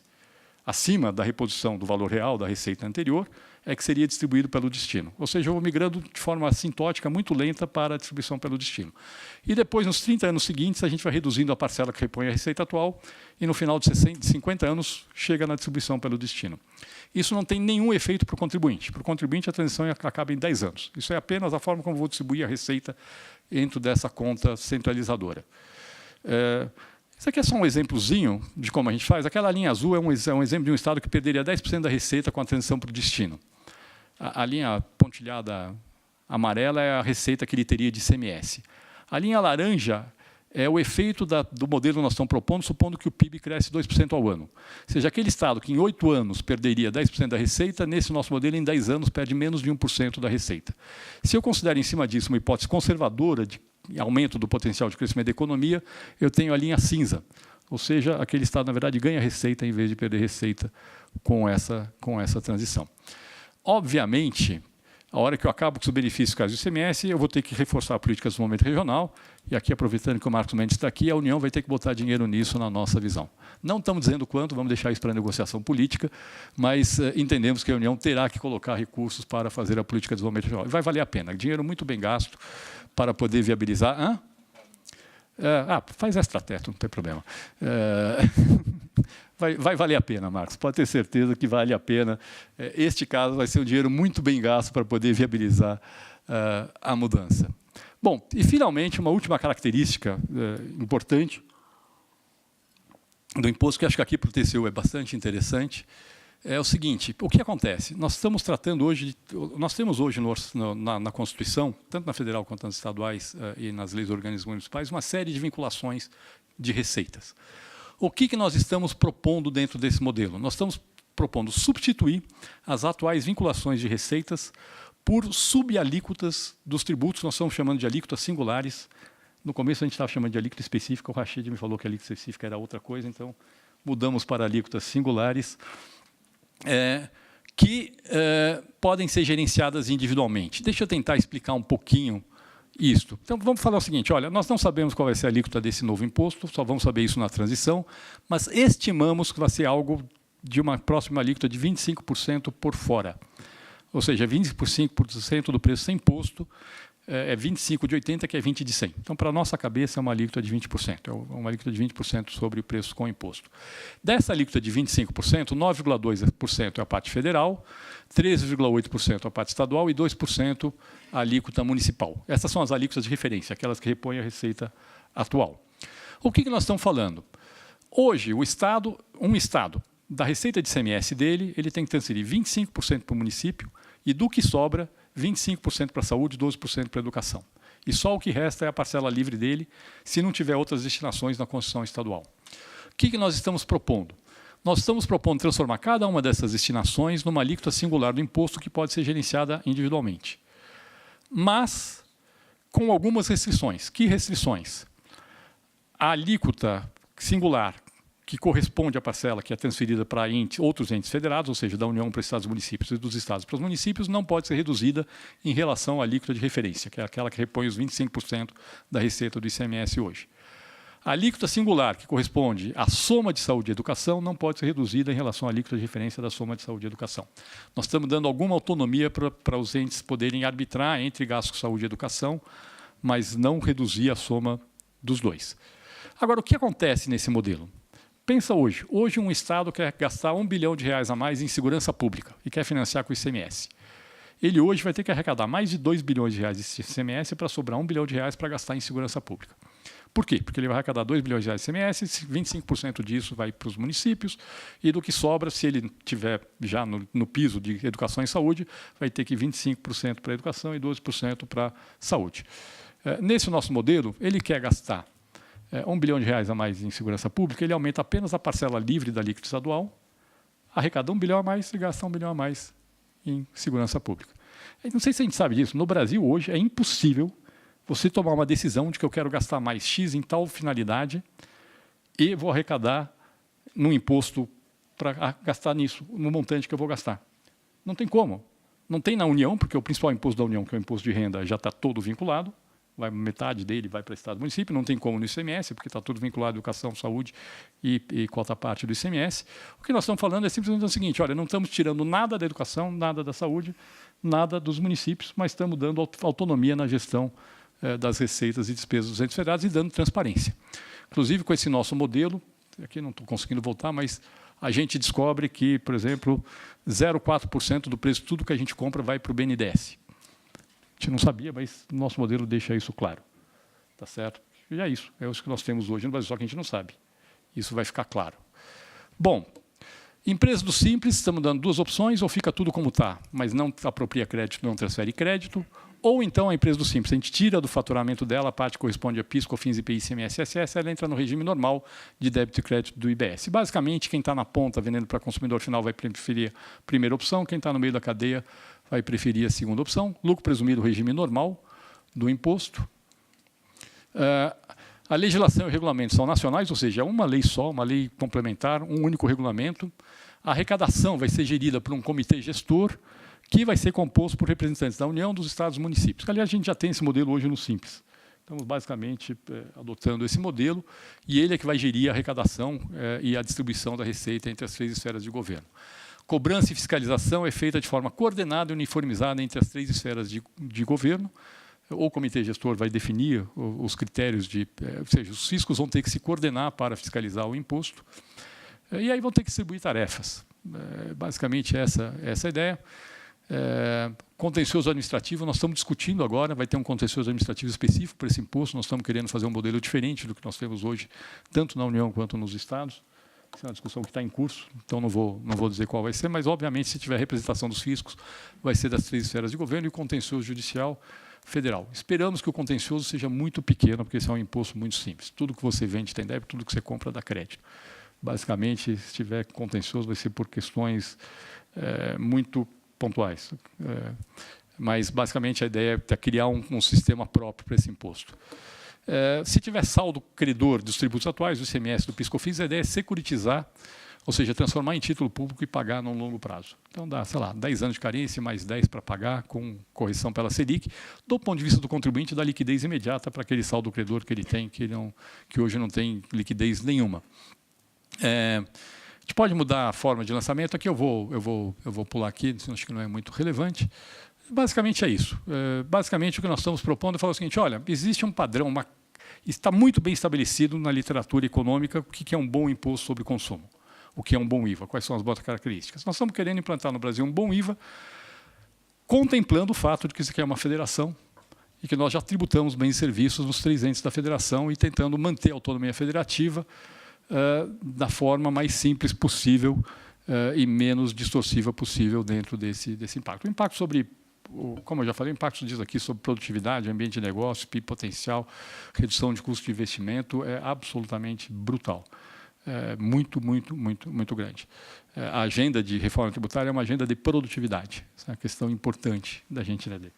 acima da reposição do valor real da receita anterior, é que seria distribuído pelo destino. Ou seja, eu vou migrando de forma assintótica, muito lenta, para a distribuição pelo destino. E depois, nos 30 anos seguintes, a gente vai reduzindo a parcela que repõe a receita atual, e no final de 50 anos, chega na distribuição pelo destino. Isso não tem nenhum efeito para o contribuinte. Para o contribuinte, a transição acaba em 10 anos. Isso é apenas a forma como eu vou distribuir a receita dentro dessa conta centralizadora. Isso aqui é só um exemplozinho de como a gente faz. Aquela linha azul é um exemplo de um estado que perderia 10% da receita com a transição para o destino. A linha pontilhada amarela é a receita que ele teria de ICMS. A linha laranja é o efeito do modelo que nós estamos propondo, supondo que o PIB cresce 2% ao ano. Ou seja, aquele estado que em 8 anos perderia 10% da receita, nesse nosso modelo, em 10 anos, perde menos de 1% da receita. Se eu considero em cima disso uma hipótese conservadora de aumento do potencial de crescimento da economia, eu tenho a linha cinza. Ou seja, aquele estado, na verdade, ganha receita em vez de perder receita com essa transição. Obviamente, a hora que eu acabo com os benefícios do ICMS, eu vou ter que reforçar a política de desenvolvimento regional, e aqui, aproveitando que o Marcos Mendes está aqui, a União vai ter que botar dinheiro nisso na nossa visão. Não estamos dizendo quanto, vamos deixar isso para a negociação política, mas entendemos que a União terá que colocar recursos para fazer a política de desenvolvimento regional. E vai valer a pena, dinheiro muito bem gasto para poder viabilizar. Faz extrateto, não tem problema. Vai valer a pena, Marcos, pode ter certeza que vale a pena. Este caso vai ser um dinheiro muito bem gasto para poder viabilizar a mudança. Bom, e finalmente, uma última característica importante do imposto, que acho que aqui para o TCU é bastante interessante, é o seguinte: o que acontece? Nós temos hoje na Constituição, tanto na federal quanto nas estaduais e nas leis dos organismos municipais, uma série de vinculações de receitas. O que nós estamos propondo dentro desse modelo? Nós estamos propondo substituir as atuais vinculações de receitas por subalíquotas dos tributos. Nós estamos chamando de alíquotas singulares. No começo a gente estava chamando de alíquota específica, o Rachid me falou que a alíquota específica era outra coisa, então mudamos para alíquotas singulares, que podem ser gerenciadas individualmente. Deixa eu tentar explicar um pouquinho isto. Então, vamos falar o seguinte: olha, nós não sabemos qual vai ser a alíquota desse novo imposto, só vamos saber isso na transição, mas estimamos que vai ser algo de uma próxima alíquota de 25% por fora. Ou seja, 25% do preço sem imposto, é 25 de 80, que é 20 de 100. Então, para a nossa cabeça, é uma alíquota de 20%. É uma alíquota de 20% sobre o preço com imposto. Dessa alíquota de 25%, 9,2% é a parte federal, 13,8% a parte estadual e 2% a alíquota municipal. Essas são as alíquotas de referência, aquelas que repõem a receita atual. O que nós estamos falando? Hoje, um estado, da receita de ICMS dele, ele tem que transferir 25% para o município e, do que sobra, 25% para a saúde, 12% para a educação. E só o que resta é a parcela livre dele, se não tiver outras destinações na Constituição estadual. O que nós estamos propondo? Nós estamos propondo transformar cada uma dessas destinações numa alíquota singular do imposto que pode ser gerenciada individualmente. Mas com algumas restrições. Que restrições? A alíquota singular, que corresponde à parcela que é transferida para outros entes federados, ou seja, da União para os estados e municípios e dos estados para os municípios, não pode ser reduzida em relação à alíquota de referência, que é aquela que repõe os 25% da receita do ICMS hoje. A alíquota singular, que corresponde à soma de saúde e educação, não pode ser reduzida em relação à alíquota de referência da soma de saúde e educação. Nós estamos dando alguma autonomia para os entes poderem arbitrar entre gastos com saúde e educação, mas não reduzir a soma dos dois. Agora, o que acontece nesse modelo? Pensa hoje. Hoje um estado quer gastar R$1 bilhão a mais em segurança pública e quer financiar com o ICMS. Ele hoje vai ter que arrecadar mais de R$2 bilhões de ICMS para sobrar R$1 bilhão para gastar em segurança pública. Por quê? Porque ele vai arrecadar R$2 bilhões de ICMS, 25% disso vai para os municípios, e do que sobra, se ele tiver já no piso de educação e saúde, vai ter que 25% para a educação e 12% para a saúde. Nesse nosso modelo, ele quer gastar R$1 bilhão a mais em segurança pública, ele aumenta apenas a parcela livre da alíquota estadual, arrecada R$1 bilhão a mais e gasta R$1 bilhão a mais em segurança pública. Eu não sei se a gente sabe disso, no Brasil hoje é impossível você tomar uma decisão de que eu quero gastar mais X em tal finalidade e vou arrecadar no imposto para gastar nisso, no montante que eu vou gastar. Não tem como. Não tem na União, porque o principal imposto da União, que é o imposto de renda, já está todo vinculado, metade dele vai para o Estado e município, não tem como no ICMS, porque está tudo vinculado à educação, saúde e quota parte do ICMS. O que nós estamos falando é simplesmente o seguinte, olha, não estamos tirando nada da educação, nada da saúde, nada dos municípios, mas estamos dando autonomia na gestão das receitas e despesas dos entes federados e dando transparência. Inclusive, com esse nosso modelo, aqui não estou conseguindo voltar, mas a gente descobre que, por exemplo, 0,4% do preço de tudo que a gente compra vai para o BNDES. A gente não sabia, mas o nosso modelo deixa isso claro. Tá certo? E é isso. É isso que nós temos hoje no Brasil, só que a gente não sabe. Isso vai ficar claro. Bom, empresa do Simples, estamos dando duas opções, ou fica tudo como está, mas não apropria crédito, não transfere crédito, ou então a empresa do Simples, a gente tira do faturamento dela a parte que corresponde a PIS, COFINS, IPI, ICMS, ISS, ela entra no regime normal de débito e crédito do IBS. Basicamente, quem está na ponta vendendo para consumidor final vai preferir a primeira opção, quem está no meio da cadeia vai preferir a segunda opção. Lucro presumido, regime normal do imposto. A legislação e o regulamento são nacionais, ou seja, é uma lei só, uma lei complementar, um único regulamento. A arrecadação vai ser gerida por um comitê gestor, que vai ser composto por representantes da União, dos estados e municípios. Aliás, a gente já tem esse modelo hoje no Simples. Estamos basicamente adotando esse modelo, e ele é que vai gerir a arrecadação e a distribuição da receita entre as 3 esferas de governo. Cobrança e fiscalização é feita de forma coordenada e uniformizada entre as 3 esferas de governo. O comitê gestor vai definir os critérios ou seja, os fiscos vão ter que se coordenar para fiscalizar o imposto, e aí vão ter que distribuir tarefas. Basicamente, essa é a ideia. Contencioso administrativo, nós estamos discutindo agora, vai ter um contencioso administrativo específico para esse imposto, nós estamos querendo fazer um modelo diferente do que nós temos hoje, tanto na União quanto nos estados. Essa é uma discussão que está em curso, então não vou dizer qual vai ser, mas, obviamente, se tiver representação dos fiscos, vai ser das 3 esferas de governo e o contencioso judicial federal. Esperamos que o contencioso seja muito pequeno, porque esse é um imposto muito simples. Tudo que você vende tem débito, tudo que você compra dá crédito. Basicamente, se tiver contencioso, vai ser por questões muito pontuais. Mas, basicamente, a ideia é criar um sistema próprio para esse imposto. Se tiver saldo credor dos tributos atuais, do ICMS, do PIS/COFINS, a ideia é securitizar, ou seja, transformar em título público e pagar num longo prazo. Então, dá, sei lá, 10 anos de carência, mais 10 para pagar, com correção pela Selic. Do ponto de vista do contribuinte, dá liquidez imediata para aquele saldo credor que ele tem, que hoje não tem liquidez nenhuma. A gente pode mudar a forma de lançamento. Aqui eu vou pular aqui, acho que não é muito relevante. Basicamente é isso. Basicamente, o que nós estamos propondo é falar o seguinte, olha, existe um padrão, está muito bem estabelecido na literatura econômica o que é um bom imposto sobre consumo, o que é um bom IVA, quais são as boas características. Nós estamos querendo implantar no Brasil um bom IVA, contemplando o fato de que isso aqui é uma federação e que nós já tributamos bens e serviços nos 3 entes da federação e tentando manter a autonomia federativa da forma mais simples possível e menos distorsiva possível dentro desse impacto. O impacto sobre, como eu já falei, o impacto diz aqui sobre produtividade, ambiente de negócio, PIB potencial, redução de custo de investimento é absolutamente brutal. Muito grande. A agenda de reforma tributária é uma agenda de produtividade. Essa é uma questão importante da gente entender.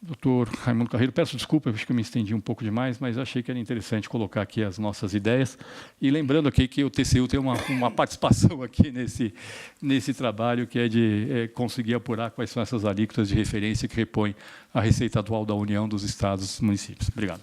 Doutor Raimundo Carreiro, peço desculpa, acho que eu me estendi um pouco demais, mas achei que era interessante colocar aqui as nossas ideias. E lembrando aqui que o TCU tem uma participação aqui nesse trabalho, que é de conseguir apurar quais são essas alíquotas de referência que repõem a receita atual da União, dos estados e municípios. Obrigado.